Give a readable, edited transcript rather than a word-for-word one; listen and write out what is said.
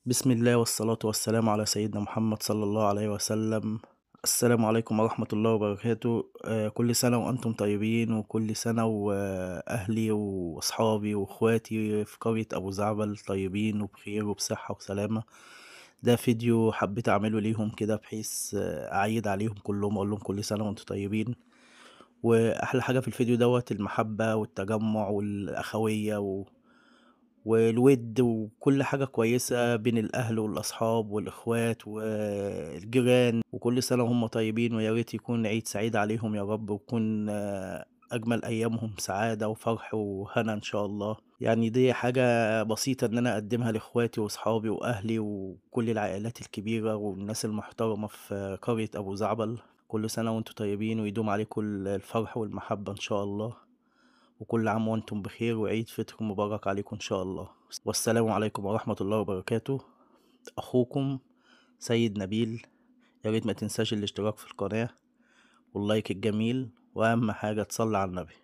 بسم الله والصلاة والسلام على سيدنا محمد صلى الله عليه وسلم. السلام عليكم ورحمة الله وبركاته. كل سنة وأنتم طيبين، وكل سنة وأهلي وأصحابي وأخواتي في قرية أبو زعبل طيبين وبخير وبصحة وسلامة. ده فيديو حبيت أعمله ليهم كده بحيث أعيد عليهم كلهم، أقول لهم كل سنة وأنتم طيبين. وأحلى حاجة في الفيديو دوت المحبة والتجمع والأخوية والوِد وكل حاجة كويسة بين الأهل والأصحاب والإخوات والجيران، وكل سنة وهُم طيبين، ويا ريت يكون عيد سعيد عليهم يا رب، ويكون أجمل أيامهم سعادة وفرح وهنا إن شاء الله. يعني دي حاجة بسيطة إن أنا أقدّمها لإخواتي وأصحابي وأهلي وكل العائلات الكبيرة والناس المحترمة في قرية أبو زعبل. كل سنة وأنتم طيبين ويدوم عليكم الفرح والمحبة إن شاء الله. وكل عام وأنتم بخير وعيد فطر مبارك عليكم إن شاء الله. والسلام عليكم ورحمة الله وبركاته. أخوكم سيد نبيل. يا ريت ما تنساش الاشتراك في القناة واللايك الجميل، وأهم حاجة تصلي على النبي.